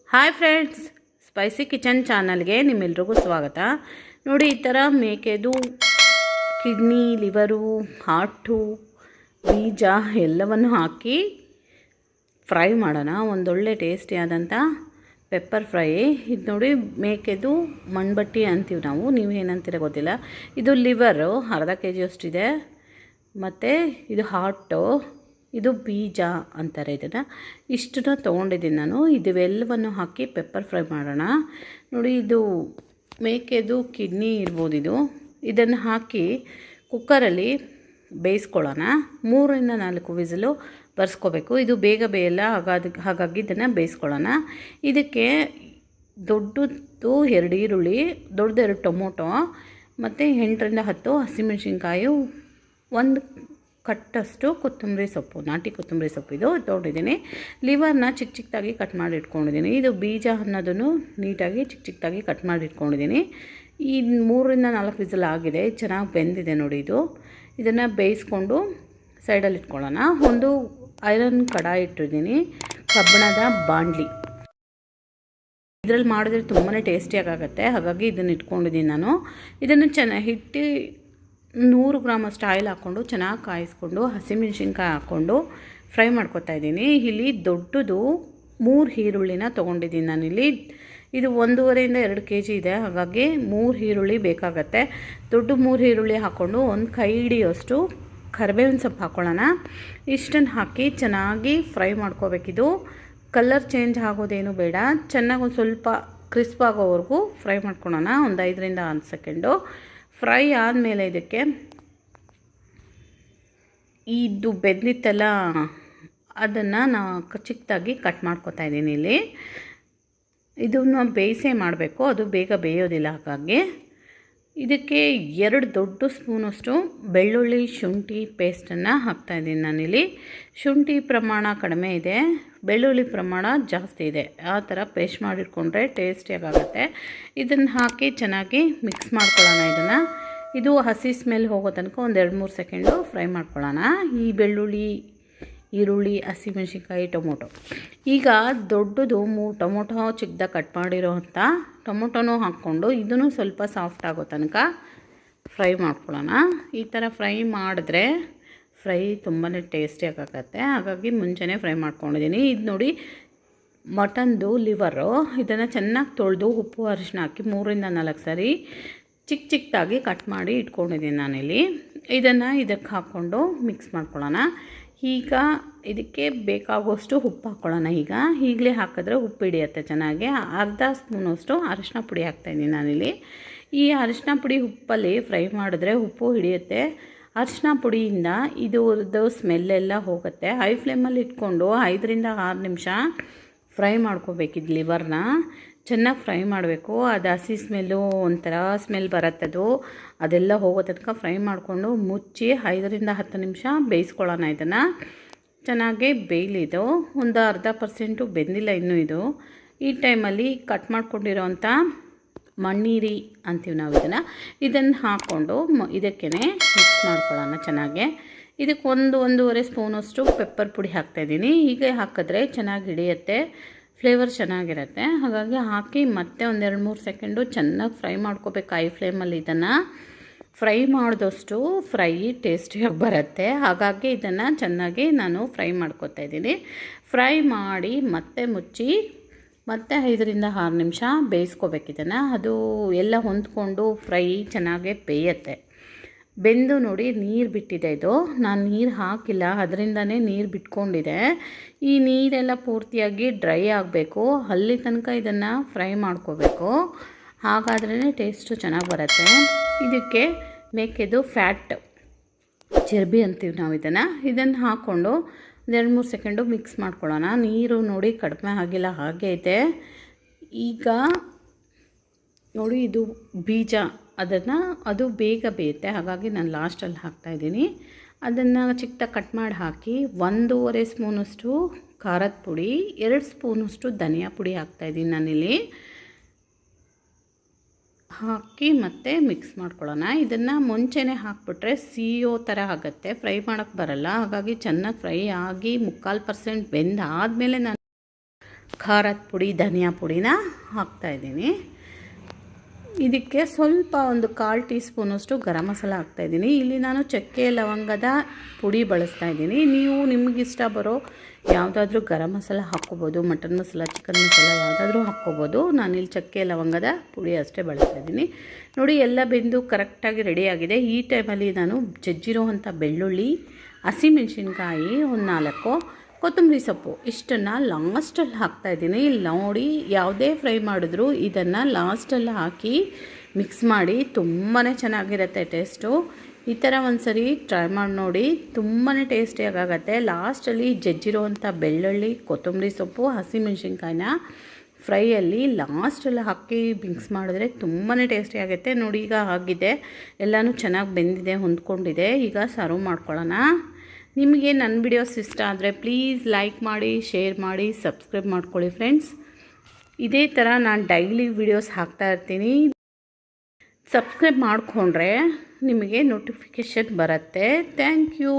Hi friends, spicy kitchen ಚಾನಲ್ಗೆ ನಿಮ್ಮೆಲ್ರಿಗೂ ಸ್ವಾಗತ. ನೋಡಿ, ಈ ಥರ ಮೇಕೆದು ಕಿಡ್ನಿ, ಲಿವರು, ಹಾರ್ಟು, ಬೀಜ ಎಲ್ಲವನ್ನು ಹಾಕಿ ಫ್ರೈ ಮಾಡೋಣ. ಒಂದೊಳ್ಳೆ ಟೇಸ್ಟಿಯಾದಂಥ ಪೆಪ್ಪರ್ ಫ್ರೈ. ಇದು ನೋಡಿ, ಮೇಕೆದು ಮಣ್ಬಟ್ಟಿ ಅಂತೀವಿ ನಾವು, ನೀವು ಏನಂತೀರ ಗೊತ್ತಿಲ್ಲ. ಇದು ಲಿವರು ಅರ್ಧ kg ಅಷ್ಟಿದೆ. ಮತ್ತು ಇದು ಹಾರ್ಟು, ಇದು ಬೀಜ ಅಂತಾರೆ ಇದನ್ನು. ಇಷ್ಟನ್ನ ತೊಗೊಂಡಿದ್ದೀನಿ ನಾನು. ಇವೆಲ್ಲವನ್ನು ಹಾಕಿ ಪೆಪ್ಪರ್ ಫ್ರೈ ಮಾಡೋಣ. ನೋಡಿ, ಇದು ಮೇಕೆದು ಕಿಡ್ನಿ ಇರ್ಬೋದು. ಇದನ್ನು ಹಾಕಿ ಕುಕ್ಕರಲ್ಲಿ ಬೇಯಿಸ್ಕೊಳ್ಳೋಣ. 3ರಿಂದ 4 ವಿಸಿಲು ಬರ್ಸ್ಕೋಬೇಕು. ಇದು ಬೇಗ ಬೇಯಲ್ಲ, ಹಾಗಾಗಿ ಇದನ್ನು ಬೇಯಿಸ್ಕೊಳ್ಳೋಣ. ಇದಕ್ಕೆ ದೊಡ್ಡದು 2 ಈರುಳ್ಳಿ, ದೊಡ್ಡದು 2 ಟೊಮೊಟೊ ಮತ್ತು 8ರಿಂದ 10 ಹಸಿಮೆಣ್ಸಿನ್ಕಾಯಿ, 1 ಕಟ್ಟಷ್ಟು ಕೊತ್ತಂಬರಿ ಸೊಪ್ಪು, ನಾಟಿ ಕೊತ್ತಂಬರಿ ಸೊಪ್ಪು ಇದು ತೊಗೊಂಡಿದ್ದೀನಿ. ಲಿವರ್ನ ಚಿಕ್ಕ ಚಿಕ್ಕದಾಗಿ ಕಟ್ ಮಾಡಿ ಇಟ್ಕೊಂಡಿದ್ದೀನಿ. ಇದು ಬೀಜ ಅನ್ನೋದನ್ನು ನೀಟಾಗಿ ಚಿಕ್ಕ ಚಿಕ್ಕದಾಗಿ ಕಟ್ ಮಾಡಿ ಇಟ್ಕೊಂಡಿದ್ದೀನಿ. ಈ 3ರಿಂದ 4 ವಿಸಿಲ್ ಆಗಿದೆ, ಚೆನ್ನಾಗಿ ಬೆಂದಿದೆ ನೋಡಿ. ಇದನ್ನು ಬೇಯಿಸ್ಕೊಂಡು ಸೈಡಲ್ಲಿ ಇಟ್ಕೊಳ್ಳೋಣ. ಒಂದು ಐರನ್ ಕಡಾಯಿ ಇಟ್ಟಿದ್ದೀನಿ, ಕಬ್ಬಿಣದ ಬಾಣಲಿ. ಇದರಲ್ಲಿ ಮಾಡಿದ್ರೆ ತುಂಬಾ ಟೇಸ್ಟಿಯಾಗುತ್ತೆ, ಹಾಗಾಗಿ ಇದನ್ನು ಇಟ್ಕೊಂಡಿದ್ದೀನಿ ನಾನು. ಇದನ್ನು ಚೆನ್ನಾಗಿ 100 ಗ್ರಾಮ್ ಅಷ್ಟು ಆಯಿಲ್ ಹಾಕ್ಕೊಂಡು ಚೆನ್ನಾಗಿ ಕಾಯಿಸ್ಕೊಂಡು ಹಸಿಮೆಣ್ಸಿನ್ಕಾಯಿ ಹಾಕ್ಕೊಂಡು ಫ್ರೈ ಮಾಡ್ಕೊತಾ ಇದ್ದೀನಿ. ಇಲ್ಲಿ ದೊಡ್ಡದು 3 ಈರುಳ್ಳಿನ ತೊಗೊಂಡಿದ್ದೀನಿ ನಾನಿಲ್ಲಿ. ಇದು 1.5ರಿಂದ 2 kg ಇದೆ, ಹಾಗಾಗಿ 3 ಈರುಳ್ಳಿ ಬೇಕಾಗತ್ತೆ. ದೊಡ್ಡ 3 ಈರುಳ್ಳಿ ಹಾಕ್ಕೊಂಡು ಒಂದು ಕೈ ಹಿಡಿಯೋಷ್ಟು ಕರಿಬೇವಿನ ಸೊಪ್ಪು ಹಾಕ್ಕೊಳ್ಳೋಣ. ಇಷ್ಟನ್ನು ಹಾಕಿ ಚೆನ್ನಾಗಿ ಫ್ರೈ ಮಾಡ್ಕೋಬೇಕಿದು. ಕಲರ್ ಚೇಂಜ್ ಆಗೋದೇನು ಬೇಡ, ಚೆನ್ನಾಗಿ ಒಂದು ಸ್ವಲ್ಪ ಕ್ರಿಸ್ಪ್ ಆಗೋವರೆಗೂ ಫ್ರೈ ಮಾಡ್ಕೊಳ್ಳೋಣ. ಒಂದು 5ರಿಂದ 10 ಸೆಕೆಂಡು ಫ್ರೈ ಆದಮೇಲೆ ಇದಕ್ಕೆ ಇದು ಬೆಂದಿತ್ತಲ್ಲ ಅದನ್ನು ನಾನು ಚಿಕ್ಕದಾಗಿ ಕಟ್ ಮಾಡ್ಕೊತಾ ಇದ್ದೀನಿ. ಇಲ್ಲಿ ಇದನ್ನು ಬೇಯಿಸೇ ಮಾಡಬೇಕು, ಅದು ಬೇಗ ಬೇಯೋದಿಲ್ಲ. ಹಾಗಾಗಿ ಇದಕ್ಕೆ 2 ದೊಡ್ಡ ಸ್ಪೂನಷ್ಟು ಬೆಳ್ಳುಳ್ಳಿ ಶುಂಠಿ ಪೇಸ್ಟನ್ನು ಹಾಕ್ತಾಯಿದ್ದೀನಿ ನಾನಿಲ್ಲಿ. ಶುಂಠಿ ಪ್ರಮಾಣ ಕಡಿಮೆ ಇದೆ, ಬೆಳ್ಳುಳ್ಳಿ ಪ್ರಮಾಣ ಜಾಸ್ತಿ ಇದೆ. ಆ ಥರ ಪೇಸ್ಟ್ ಮಾಡಿಟ್ಕೊಂಡ್ರೆ ಟೇಸ್ಟಿಯಾಗುತ್ತೆ. ಇದನ್ನು ಹಾಕಿ ಚೆನ್ನಾಗಿ ಮಿಕ್ಸ್ ಮಾಡ್ಕೊಳ್ಳೋಣ. ಇದು ಹಸಿ ಸ್ಮೆಲ್ ಹೋಗೋ ತನಕ ಒಂದು 2-3 ಸೆಕೆಂಡು ಫ್ರೈ ಮಾಡ್ಕೊಳ್ಳೋಣ. ಈ ಬೆಳ್ಳುಳ್ಳಿ, ಈರುಳ್ಳಿ, ಹಸಿಮೆಣ್ಸಿನ್ಕಾಯಿ, ಟೊಮೊಟೊ. ಈಗ ದೊಡ್ಡದು 3 ಟೊಮೊಟೊ ಚಿಕ್ಕದಾಗಿ ಕಟ್ ಮಾಡಿರೋವಂಥ ಟೊಮೊಟೊನೂ ಹಾಕ್ಕೊಂಡು ಇದನ್ನು ಸ್ವಲ್ಪ ಸಾಫ್ಟ್ ಆಗೋ ತನಕ ಫ್ರೈ ಮಾಡ್ಕೊಳ್ಳೋಣ. ಈ ಥರ ಫ್ರೈ ಮಾಡಿದ್ರೆ ಫ್ರೈ ತುಂಬಾ ಟೇಸ್ಟಿಯಾಗುತ್ತೆ, ಹಾಗಾಗಿ ಮುಂಚೆನೇ ಫ್ರೈ ಮಾಡ್ಕೊಂಡಿದ್ದೀನಿ. ಇದು ನೋಡಿ, ಮಟನ್ದು ಲಿವರು. ಇದನ್ನು ಚೆನ್ನಾಗಿ ತೊಳೆದು ಉಪ್ಪು ಅರಿಶಿನ ಹಾಕಿ 3ರಿಂದ 4 ಸರಿ ಚಿಕ್ಕ ಚಿಕ್ಕದಾಗಿ ಕಟ್ ಮಾಡಿ ಇಟ್ಕೊಂಡಿದ್ದೀನಿ ನಾನಿಲ್ಲಿ. ಇದನ್ನು ಇದಕ್ಕೆ ಹಾಕ್ಕೊಂಡು ಮಿಕ್ಸ್ ಮಾಡ್ಕೊಳ್ಳೋಣ. ಈಗ ಇದಕ್ಕೆ ಬೇಕಾಗುವಷ್ಟು ಉಪ್ಪು ಹಾಕ್ಕೊಳ್ಳೋಣ. ಈಗಲೇ ಹಾಕಿದ್ರೆ ಉಪ್ಪು ಹಿಡಿಯುತ್ತೆ ಚೆನ್ನಾಗಿ. ಅರ್ಧ ಸ್ಪೂನಷ್ಟು ಅರಿಶಿನ ಪುಡಿ ಹಾಕ್ತಾಯಿದ್ದೀನಿ ನಾನಿಲ್ಲಿ. ಈ ಅರಿಶಿನ ಪುಡಿ ಉಪ್ಪಲ್ಲಿ ಫ್ರೈ ಮಾಡಿದ್ರೆ ಉಪ್ಪು ಹಿಡಿಯುತ್ತೆ. ಅರಿಶಿನ ಪುಡಿಯಿಂದ ಇದು ಸ್ಮೆಲ್ಲೆಲ್ಲ ಹೋಗುತ್ತೆ. ಹೈ ಫ್ಲೇಮಲ್ಲಿ ಇಟ್ಕೊಂಡು 5ರಿಂದ 6 ನಿಮಿಷ ಫ್ರೈ ಮಾಡ್ಕೋಬೇಕಿದ್ದು ಲಿವರ್ನ ಚೆನ್ನಾಗಿ ಫ್ರೈ ಮಾಡಬೇಕು. ಅದು ಹಸಿ ಸ್ಮೆಲ್ಲು ಒಂಥರ ಸ್ಮೆಲ್ ಬರುತ್ತದು, ಅದೆಲ್ಲ ಹೋಗೋ ತನಕ ಫ್ರೈ ಮಾಡಿಕೊಂಡು ಮುಚ್ಚಿ 5ರಿಂದ 10 ನಿಮಿಷ ಬೇಯಿಸ್ಕೊಳ್ಳೋಣ. ಇದನ್ನು ಚೆನ್ನಾಗಿ ಬೇಯಲಿದು. ಒಂದು 40% ಬೆಂದಿಲ್ಲ ಇನ್ನೂ ಇದು. ಈ ಟೈಮಲ್ಲಿ ಕಟ್ ಮಾಡ್ಕೊಂಡಿರೋವಂಥ ಮಣ್ಣೀರಿ ಅಂತೀವಿ ನಾವು ಇದನ್ನು ಹಾಕ್ಕೊಂಡು ಇದಕ್ಕೇ ಮಿಕ್ಸ್ ಮಾಡ್ಕೊಳ್ಳೋಣ ಚೆನ್ನಾಗೆ. ಇದಕ್ಕೆ 1-1.5 ಸ್ಪೂನಷ್ಟು ಪೆಪ್ಪರ್ ಪುಡಿ ಹಾಕ್ತಾಯಿದ್ದೀನಿ. ಹೀಗೆ ಹಾಕಿದ್ರೆ ಚೆನ್ನಾಗಿ ಹಿಡಿಯುತ್ತೆ, ಫ್ಲೇವರ್ ಚೆನ್ನಾಗಿರುತ್ತೆ. ಹಾಗಾಗಿ ಹಾಕಿ ಮತ್ತೆ ಒಂದು 2-3 ಸೆಕೆಂಡು ಚೆನ್ನಾಗಿ ಫ್ರೈ ಮಾಡ್ಕೋಬೇಕು ಹೈ ಫ್ಲೇಮಲ್ಲಿ. ಇದನ್ನು ಫ್ರೈ ಮಾಡಿದಷ್ಟು ಫ್ರೈ ಟೇಸ್ಟಿಯಾಗಿ ಬರುತ್ತೆ, ಹಾಗಾಗಿ ಇದನ್ನು ಚೆನ್ನಾಗಿ ನಾನು ಫ್ರೈ ಮಾಡ್ಕೊತಾ ಇದ್ದೀನಿ. ಫ್ರೈ ಮಾಡಿ ಮತ್ತೆ ಮುಚ್ಚಿ ಮತ್ತೆ 5ರಿಂದ 6 ನಿಮಿಷ ಬೇಯಿಸ್ಕೋಬೇಕು ಇದನ್ನು. ಅದು ಎಲ್ಲ ಹೊಂದ್ಕೊಂಡು ಫ್ರೈ ಚೆನ್ನಾಗೇ ಬೇಯುತ್ತೆ. ಬೆಂದು ನೋಡಿ ನೀರು ಬಿಟ್ಟಿದೆ. ಇದು ನಾನು ನೀರು ಹಾಕಿಲ್ಲ, ಅದರಿಂದನೇ ನೀರು ಬಿಟ್ಕೊಂಡಿದೆ. ಈ ನೀರೆಲ್ಲ ಪೂರ್ತಿಯಾಗಿ ಡ್ರೈ ಆಗಬೇಕು, ಅಲ್ಲಿ ತನಕ ಇದನ್ನು ಫ್ರೈ ಮಾಡ್ಕೋಬೇಕು. ಹಾಗಾದ್ರೇ ಟೇಸ್ಟು ಚೆನ್ನಾಗಿ ಬರುತ್ತೆ. ಇದಕ್ಕೆ ಮೇಕೆದು ಫ್ಯಾಟ್, ಚರ್ಬಿ ಅಂತೀವಿ ನಾವು ಇದನ್ನು ಹಾಕ್ಕೊಂಡು 2-3 ಸೆಕೆಂಡು ಮಿಕ್ಸ್ ಮಾಡ್ಕೊಳ್ಳೋಣ. ನೀರು ನೋಡಿ ಕಡಿಮೆ ಆಗಿಲ್ಲ, ಹಾಗೆ ಇದೆ. ಈಗ ನೋಡಿ, ಇದು ಬೀಜ, ಅದು ಬೇಗ ಬೇಯುತ್ತೆ, ಹಾಗಾಗಿ ನಾನು ಲಾಸ್ಟಲ್ಲಿ ಹಾಕ್ತಾಯಿದ್ದೀನಿ. ಅದನ್ನು ಚಿಕ್ಕದಾಗಿ ಕಟ್ ಮಾಡಿ ಹಾಕಿ 1.5 ಸ್ಪೂನಷ್ಟು ಖಾರದ ಪುಡಿ, 2 ಸ್ಪೂನಷ್ಟು ಧನಿಯಾ ಪುಡಿ ಹಾಕ್ತಾಯಿದ್ದೀನಿ ನಾನಿಲ್ಲಿ. ಹಾಕಿ ಮತ್ತೆ ಮಿಕ್ಸ್ ಮಾಡ್ಕೊಳ್ಳೋಣ. ಇದನ್ನು ಮುಂಚೆನೇ ಹಾಕಿಬಿಟ್ರೆ ಸಿಯೋ ಥರ ಆಗುತ್ತೆ, ಫ್ರೈ ಮಾಡೋಕ್ಕೆ ಬರಲ್ಲ. ಹಾಗಾಗಿ ಚೆನ್ನಾಗಿ ಫ್ರೈ ಆಗಿ 3/4% ಬೆಂದಾದಮೇಲೆ ನಾನು ಖಾರದ ಪುಡಿ, ಧನಿಯಾ ಪುಡಿನ ಹಾಕ್ತಾಯಿದ್ದೀನಿ. ಇದಕ್ಕೆ ಸ್ವಲ್ಪ ಒಂದು 1/4 ಟೀ ಸ್ಪೂನಷ್ಟು ಗರಂ ಮಸಾಲ ಹಾಕ್ತಾಯಿದ್ದೀನಿ. ಇಲ್ಲಿ ನಾನು ಚಕ್ಕೆ ಲವಂಗದ ಪುಡಿ ಬಳಸ್ತಾಯಿದ್ದೀನಿ. ನೀವು ನಿಮಗಿಷ್ಟ ಬರೋ ಯಾವುದಾದ್ರೂ ಗರಂ ಮಸಾಲ ಹಾಕ್ಕೋಬೋದು, ಮಟನ್ ಮಸಾಲ, ಚಿಕನ್ ಮಸಾಲ ಯಾವುದಾದ್ರೂ ಹಾಕ್ಕೋಬೋದು. ನಾನಿಲ್ಲಿ ಚಕ್ಕೆ ಲವಂಗದ ಪುಡಿ ಅಷ್ಟೇ ಬಳಸ್ತಾಯಿದ್ದೀನಿ. ನೋಡಿ, ಎಲ್ಲ ಬೆಂದು ಕರೆಕ್ಟಾಗಿ ರೆಡಿಯಾಗಿದೆ. ಈ ಟೈಮಲ್ಲಿ ನಾನು ಜಜ್ಜಿರೋವಂಥ ಬೆಳ್ಳುಳ್ಳಿ, ಹಸಿಮೆಣಸಿನ್ಕಾಯಿ ಒಂದು 4, ಕೊತ್ತಂಬರಿ ಸೊಪ್ಪು ಇಷ್ಟನ್ನು ಲಾಸ್ಟಲ್ಲಿ ಹಾಕ್ತಾಯಿದ್ದೀನಿ. ಇಲ್ಲಿ ನೋಡಿ, ಯಾವುದೇ ಫ್ರೈ ಮಾಡಿದ್ರೂ ಇದನ್ನು ಲಾಸ್ಟಲ್ಲಿ ಹಾಕಿ ಮಿಕ್ಸ್ ಮಾಡಿ. ತುಂಬಾ ಚೆನ್ನಾಗಿರುತ್ತೆ ಟೇಸ್ಟು. ಈ ಥರ ಒಂದು ಸರಿ ಟ್ರೈ ಮಾಡಿ ನೋಡಿ, ತುಂಬಾ ಟೇಸ್ಟಿಯಾಗತ್ತೆ. ಲಾಸ್ಟಲ್ಲಿ ಜಜ್ಜಿರೋವಂಥ ಬೆಳ್ಳುಳ್ಳಿ, ಕೊತ್ತಂಬರಿ ಸೊಪ್ಪು, ಹಸಿಮೆಣಸಿನ್ಕಾಯಿನ ಫ್ರೈಯಲ್ಲಿ ಲಾಸ್ಟಲ್ಲಿ ಹಾಕಿ ಮಿಕ್ಸ್ ಮಾಡಿದ್ರೆ ತುಂಬಾ ಟೇಸ್ಟಿಯಾಗುತ್ತೆ. ನೋಡಿ, ಈಗ ಆಗಿದೆ, ಎಲ್ಲನೂ ಚೆನ್ನಾಗಿ ಬೆಂದಿದೆ, ಹೊಂದ್ಕೊಂಡಿದೆ. ಈಗ ಸರ್ವ್ ಮಾಡ್ಕೊಳ್ಳೋಣ. ನಿಮಗೆ ನನ್ನ ವಿಡಿಯೋಸ್ ಇಷ್ಟ ಆದರೆ ಪ್ಲೀಸ್ ಲೈಕ್ ಮಾಡಿ, ಶೇರ್ ಮಾಡಿ, ಸಬ್ಸ್ಕ್ರೈಬ್ ಮಾಡ್ಕೊಳ್ಳಿ ಫ್ರೆಂಡ್ಸ್. ಇದೇ ಥರ ನಾನು ಡೈಲಿ ವಿಡಿಯೋಸ್ ಹಾಕ್ತಾಯಿರ್ತೀನಿ. ಸಬ್ಸ್ಕ್ರೈಬ್ ಮಾಡಿಕೊಂಡ್ರೆ ನಿಮಗೆ ನೋಟಿಫಿಕೇಷನ್ ಬರುತ್ತೆ. Thank you.